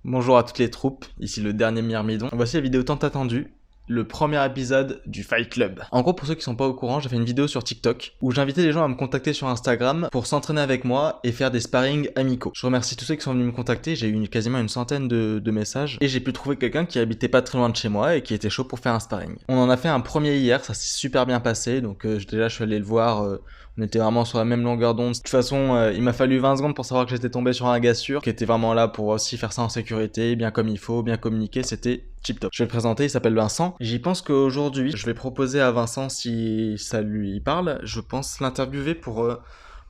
Bonjour à toutes les troupes, ici le dernier Myrmidon. Voici la vidéo tant attendue, le premier épisode du Fight Club. En gros, pour ceux qui sont pas au courant, j'ai fait une vidéo sur TikTok où j'invitais les gens à me contacter sur Instagram pour s'entraîner avec moi et faire des sparring amicaux. Je remercie tous ceux qui sont venus me contacter, j'ai eu quasiment une centaine de messages et j'ai pu trouver quelqu'un qui habitait pas très loin de chez moi et qui était chaud pour faire un sparring. On en a fait un premier hier, ça s'est super bien passé, donc déjà je suis allé le voir, on était vraiment sur la même longueur d'onde. De toute façon, il m'a fallu 20 secondes pour savoir que j'étais tombé sur un gars sûr, qui était vraiment là pour aussi faire ça en sécurité, bien comme il faut, bien communiquer, c'était tip top. Je vais le présenter, il s'appelle Vincent. J'y pense qu'aujourd'hui, je vais proposer à Vincent, si ça lui parle, je pense l'interviewer pour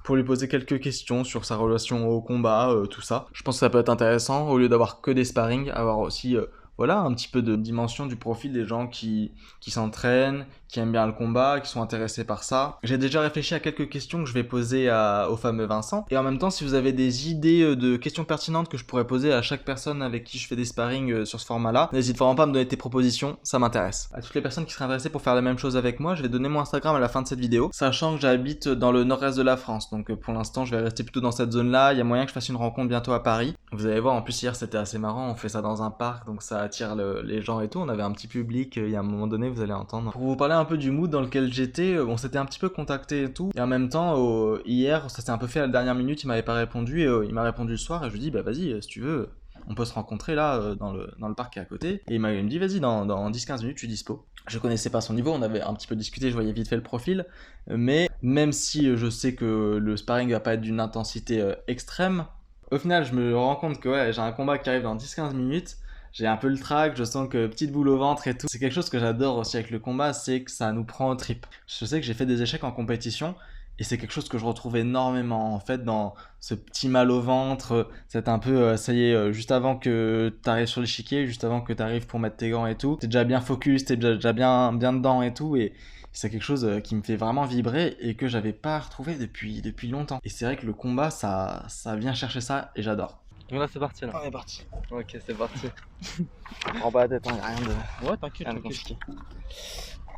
lui poser quelques questions sur sa relation au combat, tout ça. Je pense que ça peut être intéressant, au lieu d'avoir que des sparring, avoir aussi voilà, un petit peu de dimension du profil des gens qui s'entraînent, qui aiment bien le combat, qui sont intéressés par ça. J'ai déjà réfléchi à quelques questions que je vais poser au fameux Vincent. Et en même temps, si vous avez des idées de questions pertinentes que je pourrais poser à chaque personne avec qui je fais des sparring sur ce format-là, n'hésite vraiment pas à me donner tes propositions, ça m'intéresse. À toutes les personnes qui seraient intéressées pour faire la même chose avec moi, je vais donner mon Instagram à la fin de cette vidéo, sachant que j'habite dans le nord-est de la France. Donc pour l'instant, je vais rester plutôt dans cette zone-là. Il y a moyen que je fasse une rencontre bientôt à Paris. Vous allez voir, en plus hier c'était assez marrant, on fait ça dans un parc, donc ça attire les gens et tout. On avait un petit public, il y a un moment donné, vous allez entendre. Pour vous parler un peu du mood dans lequel j'étais, on s'était un petit peu contacté et tout. Et en même temps, hier, ça s'est un peu fait à la dernière minute, il m'avait pas répondu, et il m'a répondu le soir, et je lui dis, bah vas-y, si tu veux, on peut se rencontrer là, dans le parc qui est à côté. Et il me dit, vas-y, dans 10-15 minutes, je suis dispo. Je connaissais pas son niveau, on avait un petit peu discuté, je voyais vite fait le profil, mais même si je sais que le sparring va pas être d'une intensité extrême, au final, je me rends compte que ouais, j'ai un combat qui arrive dans 10-15 minutes, j'ai un peu le trac, je sens que petite boule au ventre et tout. C'est quelque chose que j'adore aussi avec le combat, c'est que ça nous prend aux tripes. Je sais que j'ai fait des échecs en compétition et c'est quelque chose que je retrouve énormément en fait dans ce petit mal au ventre, c'est un peu, ça y est, juste avant que t'arrives sur l'échiquier, juste avant que t'arrives pour mettre tes gants et tout, t'es déjà bien focus, t'es déjà bien dedans et tout, et c'est quelque chose qui me fait vraiment vibrer et que j'avais pas retrouvé depuis longtemps. Et c'est vrai que le combat, ça vient chercher ça et j'adore. Donc là c'est parti là. On est parti. Ok, c'est parti. Prends pas la tête, hein, y'a rien de... Ouais, t'inquiète, Rien de t'inquiète. compliqué.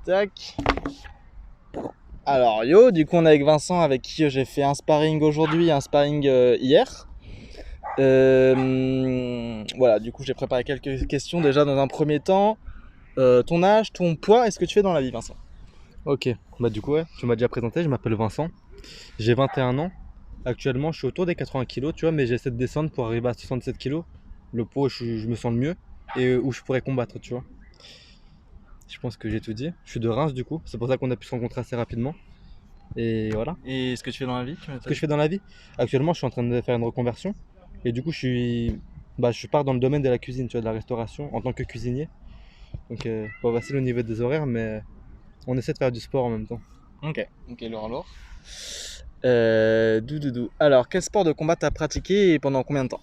Tac. Alors yo, du coup on est avec Vincent avec qui j'ai fait un sparring aujourd'hui, un sparring hier. Voilà, du coup j'ai préparé quelques questions déjà dans un premier temps. Ton âge, ton poids, est-ce que tu fais dans la vie Vincent? Ok, bah du coup ouais, tu m'as déjà présenté, je m'appelle Vincent. J'ai 21 ans. Actuellement je suis autour des 80 kg, tu vois, mais j'essaie de descendre pour arriver à 67 kg. Le poids où je me sens le mieux et où je pourrais combattre, tu vois. Je pense que j'ai tout dit. Je suis de Reims du coup, c'est pour ça qu'on a pu se rencontrer assez rapidement. Et voilà. Et ce que tu fais dans la vie Ce que je fais dans la vie, actuellement je suis en train de faire une reconversion. Et du coup je pars dans le domaine de la cuisine, tu vois, de la restauration en tant que cuisinier. Donc pas facile au niveau des horaires, mais on essaie de faire du sport en même temps. Ok, lourd. Doudou. Alors, quel sport de combat t'as pratiqué et pendant combien de temps?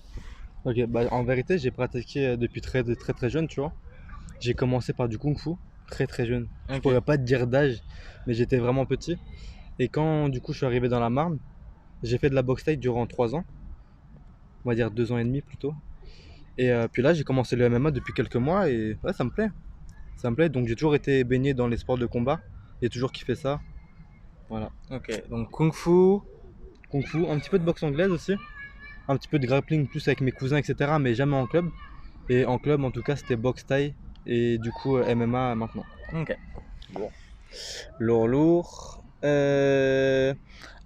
Ok, bah en vérité j'ai pratiqué depuis très jeune, tu vois. J'ai commencé par du kung fu, très jeune. Je Ok. pourrais pas te dire d'âge, mais j'étais vraiment petit. Et quand du coup je suis arrivé dans la Marne, j'ai fait de la boxe thaï durant 3 ans, on va dire 2 ans et demi plutôt. Et puis là j'ai commencé le MMA depuis quelques mois et ouais, ça me plaît. Ça me plaît, donc j'ai toujours été baigné dans les sports de combat. J'ai toujours kiffé ça. Voilà. Ok, donc Kung Fu. Kung Fu, un petit peu de boxe anglaise aussi. Un petit peu de grappling plus avec mes cousins, etc. Mais jamais en club. Et en club, en tout cas, c'était boxe thaï et du coup MMA maintenant. Ok. Lourd.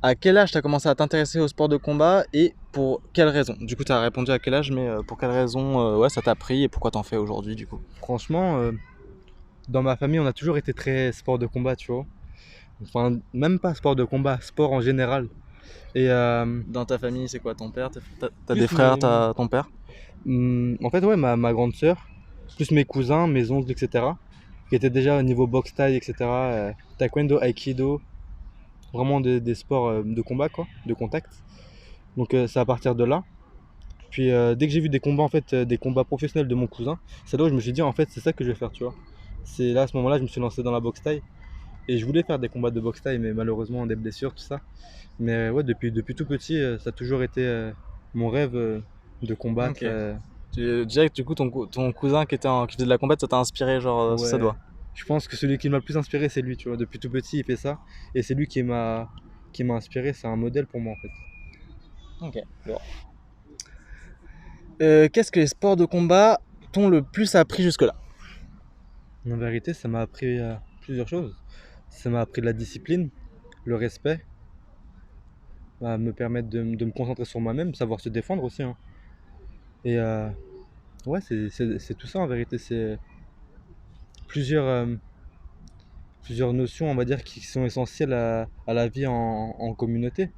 À quel âge t'as commencé à t'intéresser au sport de combat et pour quelle raison? Du coup, t'as répondu à quel âge, mais pour quelle raison ouais, ça t'a pris et pourquoi t'en fais aujourd'hui du coup? Franchement, dans ma famille, on a toujours été très sport de combat, tu vois. Enfin, même pas sport de combat, sport en général. Et Dans ta famille, c'est quoi? Ton père? T'as Plus des frères? mes- T'as ton père? en fait, ouais, ma grande sœur, plus mes cousins, mes oncles, etc. Qui étaient déjà au niveau boxe thaï, etc. Taekwondo, aikido, vraiment des sports de combat, quoi, de contact. Donc c'est à partir de là. Puis dès que j'ai vu des combats, en fait, des combats professionnels de mon cousin, c'est là où je me suis dit, en fait, c'est ça que je vais faire, tu vois. C'est là, à ce moment-là, je me suis lancé dans la boxe thaï. Et je voulais faire des combats de boxe thaï, mais malheureusement, des blessures, tout ça. Mais ouais, depuis tout petit, ça a toujours été mon rêve de combattre. Ok. Tu dirais que du coup, ton cousin qui faisait de la combatte, ça t'a inspiré, genre, sur ses Ouais. doigts. Je pense que celui qui m'a le plus inspiré, c'est lui, tu vois. Depuis tout petit, il fait ça. Et c'est lui qui m'a inspiré. C'est un modèle pour moi, en fait. Ok. Lourd. Qu'est-ce que les sports de combat t'ont le plus appris jusque-là? En vérité, ça m'a appris plusieurs choses. Ça m'a appris de la discipline, le respect, me permettre de me concentrer sur moi-même, savoir se défendre aussi, hein. Et ouais, c'est tout ça en vérité. C'est plusieurs, plusieurs notions, on va dire, qui sont essentielles à la vie en communauté.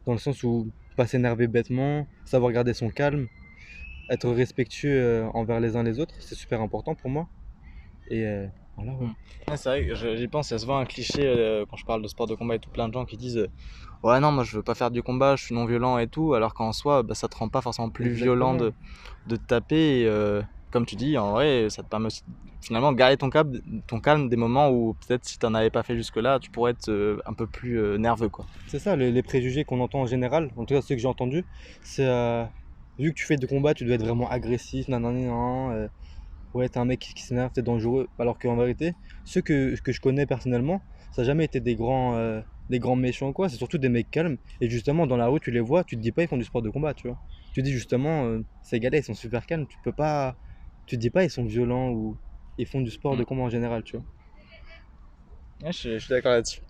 Dans le sens où pas s'énerver bêtement, savoir garder son calme, être respectueux envers les uns les autres, c'est super important pour moi. Et voilà, ouais. Ouais, c'est vrai que j'y pense, il y a souvent un cliché quand je parle de sport de combat et tout, plein de gens qui disent ouais non moi je veux pas faire du combat, je suis non violent et tout, alors qu'en soi ça te rend pas forcément plus violent de te taper et comme tu dis en vrai ça te permet aussi finalement de garder ton calme des moments où peut-être si t'en avais pas fait jusque là tu pourrais être un peu plus nerveux quoi. C'est ça, les préjugés qu'on entend en général, en tout cas ceux que j'ai entendus, c'est vu que tu fais du combat, tu dois être vraiment agressif, nanana, ouais, t'es un mec qui s'énerve, t'es dangereux. Alors qu'en vérité, ceux que je connais personnellement, ça n'a jamais été des grands méchants, quoi. C'est surtout des mecs calmes. Et justement, dans la rue, tu les vois, tu te dis pas, ils font du sport de combat, tu vois. Tu te dis justement, ces gars-là, ils sont super calmes. Tu peux pas, tu te dis pas, ils sont violents ou ils font du sport de combat en général, tu vois. Ouais, je suis d'accord là-dessus.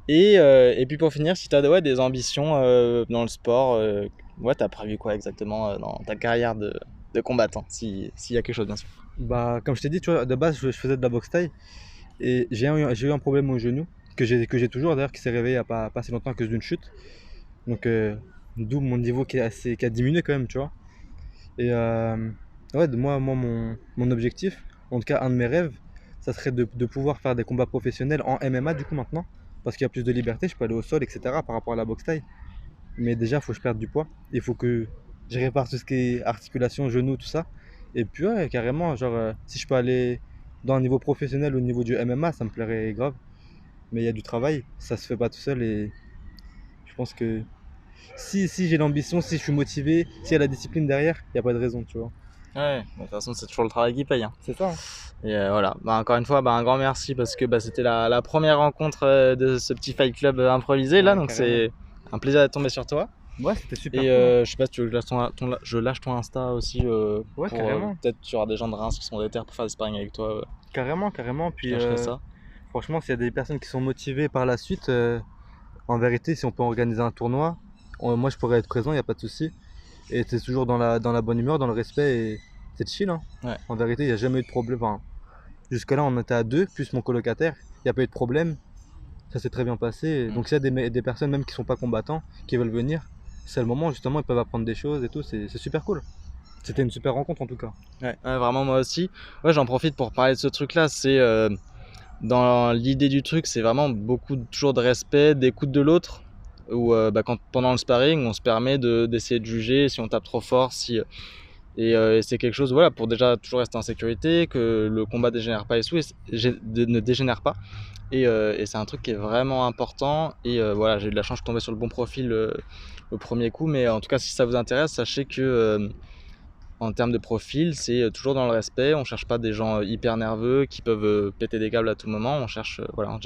Et puis pour finir, si tu as des ambitions dans le sport, ouais, tu as prévu quoi exactement dans ta carrière de combattant, s'il y a quelque chose bien sûr. Bah, comme je t'ai dit, tu vois, de base, je faisais de la boxe thaï et j'ai eu un problème au genou, que j'ai toujours d'ailleurs, qui s'est réveillé il y a pas si longtemps à cause d'une chute. Donc, d'où mon niveau qui a diminué quand même, tu vois. Et ouais, mon objectif, en tout cas un de mes rêves, ça serait de pouvoir faire des combats professionnels en MMA du coup maintenant. Parce qu'il y a plus de liberté, je peux aller au sol, etc. par rapport à la boxe taille. Mais déjà, il faut que je perde du poids. Il faut que je répare tout ce qui est articulation, genoux, tout ça. Et puis ouais, carrément, genre, si je peux aller dans un niveau professionnel au niveau du MMA, ça me plairait grave. Mais il y a du travail, ça se fait pas tout seul et je pense que si j'ai l'ambition, si je suis motivé, s'il y a la discipline derrière, il n'y a pas de raison, tu vois. Ouais, de toute façon c'est toujours le travail qui paye. Hein. C'est ça, hein. Et voilà, encore une fois, un grand merci parce que c'était la première rencontre de ce petit fight club improvisé là, Ouais, donc carrément. c'est un plaisir d'être tombé sur toi. Ouais, c'était super Et cool, hein. je sais pas si tu veux que je lâche ton Insta aussi Ouais, pour carrément. peut-être tu auras des gens de Reims qui sont déter pour faire des sparring avec toi. Carrément, carrément. Je Puis lâcherai ça. franchement, s'il y a des personnes qui sont motivées par la suite, en vérité, si on peut organiser un tournoi, moi je pourrais être présent, il n'y a pas de souci. Et c'est toujours dans la bonne humeur, dans le respect et c'est chill, hein. Ouais. En vérité, il n'y a jamais eu de problème. Enfin, jusque-là, on était à deux, plus mon colocataire. Il n'y a pas eu de problème. Ça s'est très bien passé. Donc, s'il y a des personnes même qui sont pas combattants, qui veulent venir, c'est le moment justement, ils peuvent apprendre des choses et tout. C'est super cool. C'était une super rencontre en tout cas. Ouais, vraiment moi aussi. Ouais, j'en profite pour parler de ce truc là. C'est dans l'idée du truc, c'est vraiment toujours de respect, d'écoute de l'autre. Où pendant le sparring, on se permet d'essayer de juger si on tape trop fort, et c'est quelque chose voilà pour déjà toujours rester en sécurité, que le combat dégénère pas ne dégénère pas. Et c'est un truc qui est vraiment important. Et voilà, j'ai eu de la chance de tomber sur le bon profil au premier coup, mais en tout cas si ça vous intéresse, sachez que en termes de profil, c'est toujours dans le respect. On cherche pas des gens hyper nerveux qui peuvent péter des câbles à tout moment. On cherche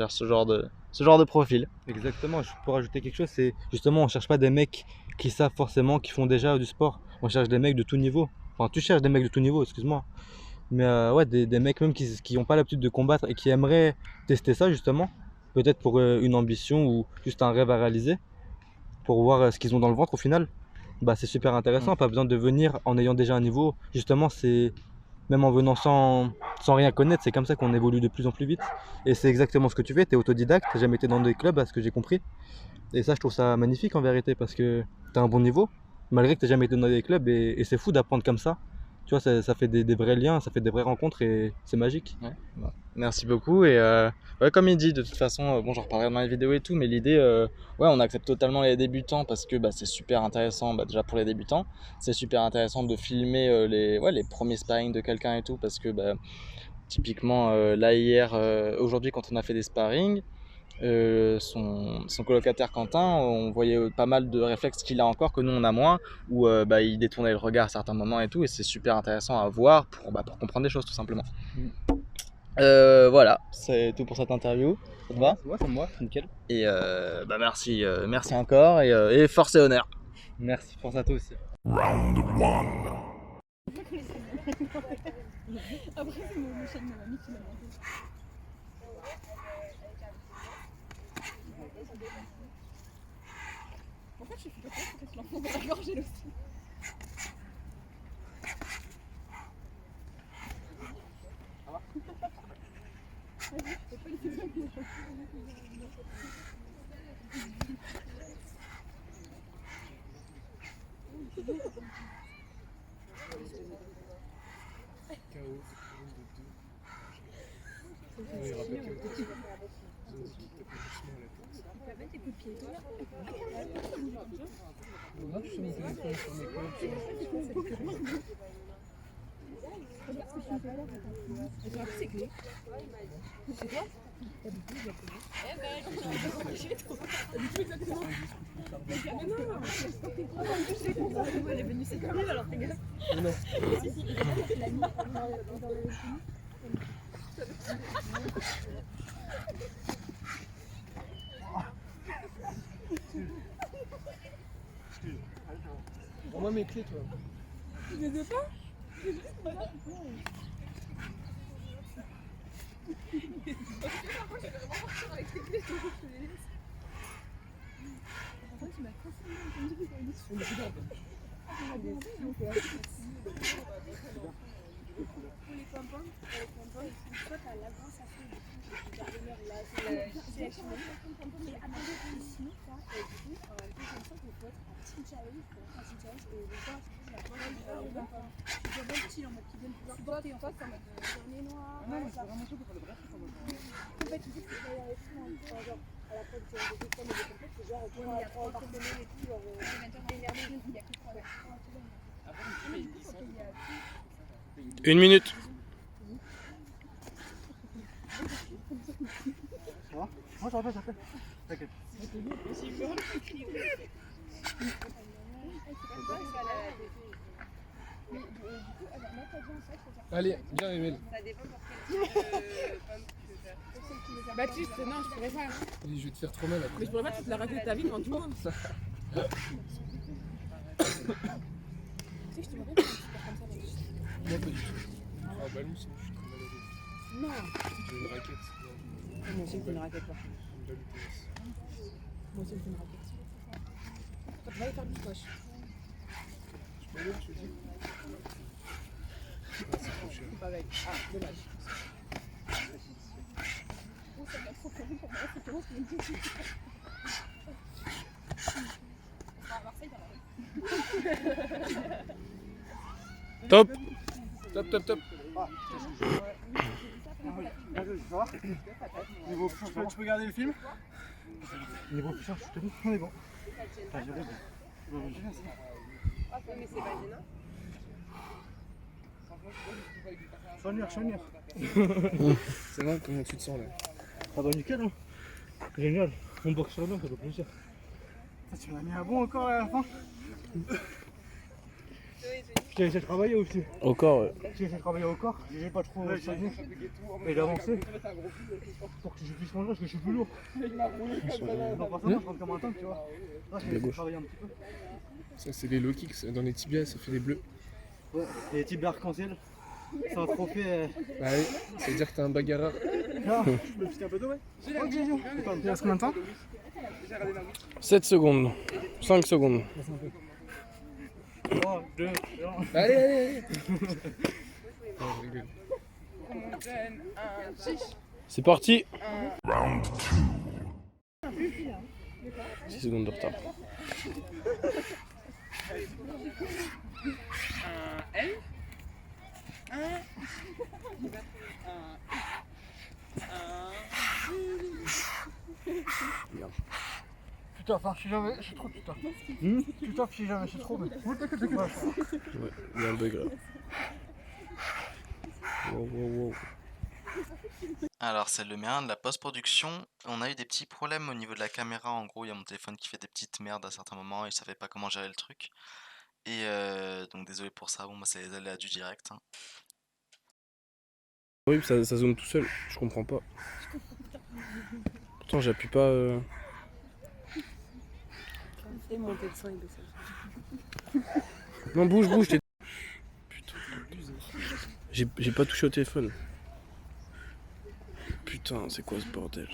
ce genre de profil. Exactement, je peux rajouter quelque chose, c'est justement on cherche pas des mecs qui savent forcément, qui font déjà du sport. On cherche des mecs de tout niveau. Enfin, tu cherches des mecs de tout niveau, excuse-moi. Mais ouais, des mecs même qui ont pas l'habitude de combattre et qui aimeraient tester ça justement. Peut-être pour une ambition ou juste un rêve à réaliser. Pour voir ce qu'ils ont dans le ventre au final. Bah c'est super intéressant, pas besoin de venir en ayant déjà un niveau. Justement, c'est même en venant sans rien connaître, c'est comme ça qu'on évolue de plus en plus vite. Et c'est exactement ce que tu fais, tu es autodidacte, tu jamais été dans des clubs à ce que j'ai compris. Et ça, je trouve ça magnifique en vérité parce que tu as un bon niveau, malgré que tu jamais été dans des clubs. Et c'est fou d'apprendre comme ça. Tu vois, ça fait des vrais liens, ça fait des vraies rencontres et c'est magique. Ouais, merci beaucoup. Et ouais, comme il dit, de toute façon, j'en reparlerai dans les vidéos et tout, mais l'idée, ouais, on accepte totalement les débutants parce que c'est super intéressant, déjà pour les débutants, c'est super intéressant de filmer les premiers sparring de quelqu'un et tout, parce que typiquement, là hier, aujourd'hui, quand on a fait des sparring, son colocataire Quentin, on voyait pas mal de réflexes qu'il a encore que nous on a moins, où il détournait le regard à certains moments et tout, et c'est super intéressant à voir pour comprendre des choses tout simplement. Voilà, c'est tout pour cette interview. Ça te va? Ouais, c'est moi, nickel. Et merci encore, et force et honneur. Merci, pense à toi aussi. Round 1. Après, c'est mon chat de ma mamie qui l'a mangé. Pourquoi je fais pas ça? Parce que je l'enfonce dans la gorge elle aussi. Vas-y, je peux pas laisser ça. C'est clé. C'est quoi? T'as du tout exactement. Elle est venue s'écrire alors fais gaffe. Non. Rends-moi mes clés, toi. Tu les as pas? C'est juste là. Avec tes clés, je les laisse. En fait, tu m'as confondu. Pour les pompons, soit t'as l'avance à faire du jardinière là, c'est la chimie. Et après, sinon, ça, du coup, deuxième fois, il faut être en team challenge, et les gens, c'est la bonne, c'est bon petit en mode qui viennent pouvoir porter en fait en mode journée noire. Non, c'est vraiment chaud pour faire le bref. En fait, tu dis que c'est pas les gens, genre, à la fois, c'est des écoles et des complexes, c'est genre, il y a 3 par semaine et tout, genre, énervé, il y a que 3 Une minute. Ça va? Moi, j'en fais. T'inquiète. Allez, viens, Emile. Ça dépend pour quel type de pomme tu veux faire. Baptiste, non, je pourrais pas. Allez, je vais te faire trop mal Mais après. je pourrais pas te la raconter ta vie devant tout le monde. Tu sais que je te rappelle quand tu pars comme ça dans le Non, pas du tout. Ah, ballon, sinon je suis trop malheureux. Non. J'ai une raquette. Moi aussi, je fais une raquette. Moi Une balle de tennis. aussi, je fais une raquette. Va aller faire du squash. Tu peux aller, tu dis? Ah, c'est trop cher. Pas avec. Ah, dommage. Top. Top, top, top. Niveau puissance, tu peux garder le film? Niveau puissance, je te dis, on est bon. T'as géré bon. Mais c'est pas gênant. Chaugnure. Ça va, comment tu te sens là? Ah bah nickel, hein. Génial. On boxe sur bien, ça fait plaisir. Tu m'as mis un bon encore à la fin. Je t'ai laissé travailler aussi. Au corps. Je t'ai laissé travailler au corps. J'ai pas trop soigné et d'avancer pour que je puisse manger parce que je suis plus lourd. Non, pas ça, je rentre comme un tank, tu vois. Là, je vais travailler un petit peu. Ça, c'est les low kicks. Dans les tibias, ça fait des bleus. Ouais, et les types d'arc-en-ciel. C'est un trophée. Bah oui, ça veut dire que t'es un bagarreur. Ah, je me pique un peu d'eau, ouais. Il reste combien de temps? 7 secondes. 5 secondes. 3, 2, 1. Allez. Non, je rigole. C'est parti. 6 secondes de retard. Putain, enfin, si jamais, c'est trop, putain. Putain, si jamais, c'est trop, mais. T'inquiète. Ouais, il y a un bug là. Wow. Alors c'est le mien de la post-production. On a eu des petits problèmes au niveau de la caméra. En gros, il y a mon téléphone qui fait des petites merdes à certains moments et je savais pas comment gérer le truc. Et donc désolé pour ça. Bon, bah c'est les aléas du direct, hein. Oui, ça zoome tout seul. Je comprends pas. Pourtant, j'appuie pas. Et monter le sang, il baisse. Non, bouge, t'es. Putain. J'ai pas touché au téléphone. Putain, c'est quoi ce bordel?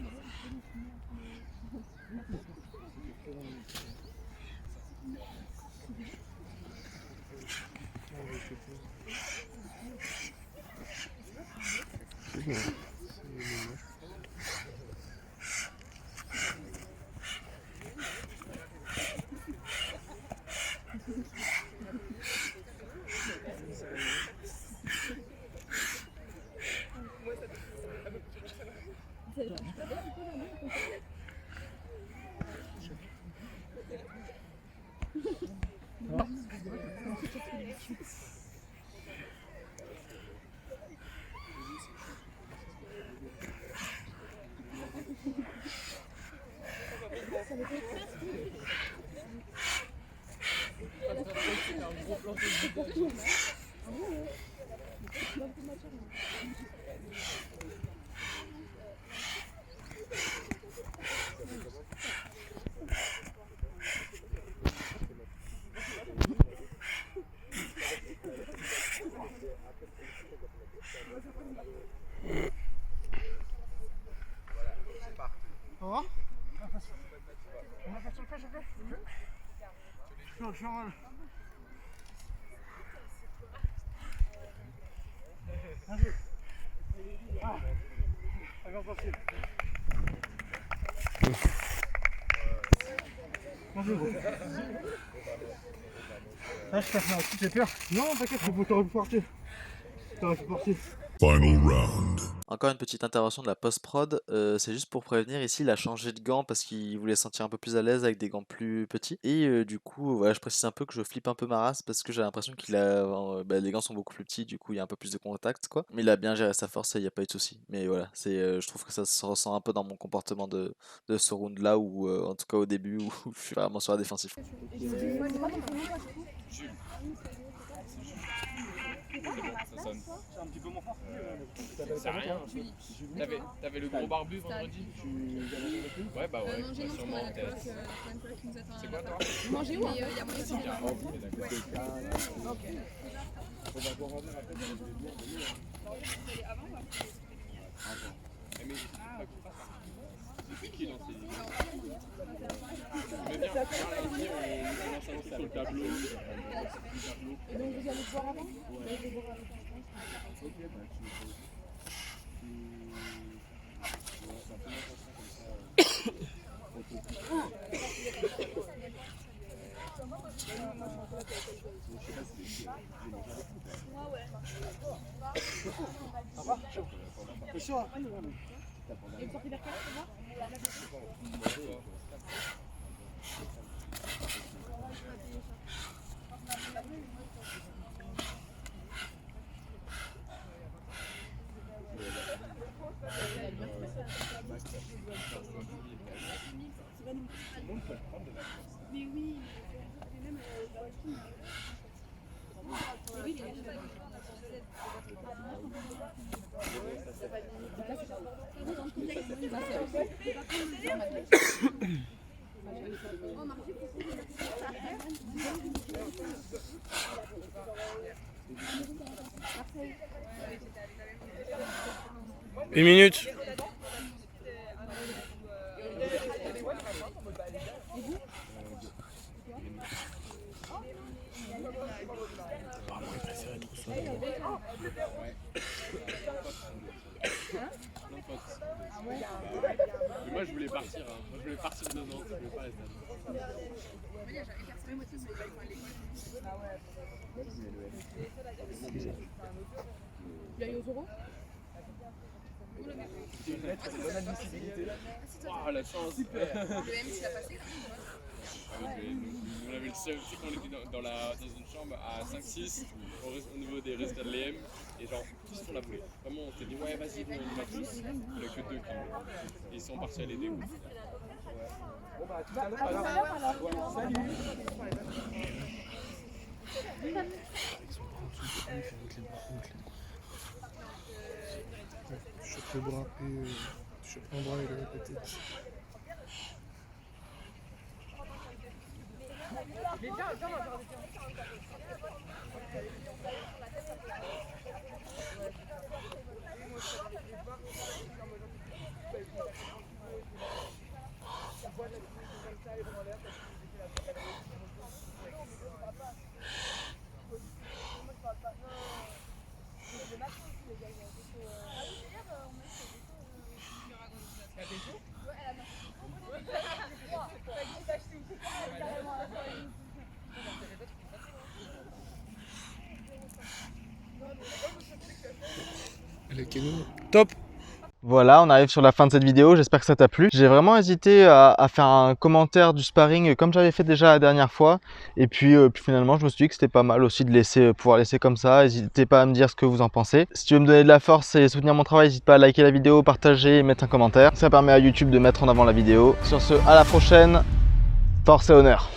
Ah, je t'ai fait un coup, j'ai peur. Non, t'inquiète, t'aurais pu partir. T'aurais pu partir. Final round. Encore une petite intervention de la post-prod, c'est juste pour prévenir, ici il a changé de gants parce qu'il voulait se sentir un peu plus à l'aise avec des gants plus petits et du coup, voilà, je précise un peu que je flippe un peu ma race parce que j'ai l'impression qu'il a, les gants sont beaucoup plus petits, du coup il y a un peu plus de contact quoi. Mais il a bien géré sa force et il y a pas eu de souci. Mais voilà, je trouve que ça se ressent un peu dans mon comportement de ce round là ou en tout cas au début où je suis vraiment sur la défensive. C'est un petit peu moins fort. Ça sert à rien. T'avais le gros barbu vendredi. Ouais, bah ouais, sûrement en tête. C'est quoi toi? Manger où? Il y a moyen C'est qui dans ces... Mais viens, on sur le tableau. Et donc vous allez te voir avant? T'es sûr hein? Et vous sortez vers quelle heure? Mais oui, mais même Une minute. Moi je voulais partir, hein. Moi je voulais partir de Nantes, je voulais pas rester à Nantes. Il y a eu aux euros? Waouh, la chance! Le M, tu l'as passé? On avait le seul, tu sais qu'on était dans une chambre à 5-6 au niveau des résultats de l'EM et genre tous font la poulée. Vraiment on s'est dit ouais vas-y on y va tous. Il n'y a que 2 qui vont. Et ils sont partis à l'aider. Bon bah tout à l'heure alors. Salut. Je chope le bras et je chope un bras et la tête. La Keno. Top. Voilà, on arrive sur la fin de cette vidéo, j'espère que ça t'a plu. J'ai vraiment hésité à faire un commentaire du sparring comme j'avais fait déjà la dernière fois. Et puis finalement, je me suis dit que c'était pas mal aussi de pouvoir laisser comme ça. N'hésitez pas à me dire ce que vous en pensez. Si tu veux me donner de la force et soutenir mon travail, n'hésite pas à liker la vidéo, partager et mettre un commentaire. Ça permet à YouTube de mettre en avant la vidéo. Sur ce, à la prochaine. Force et honneur.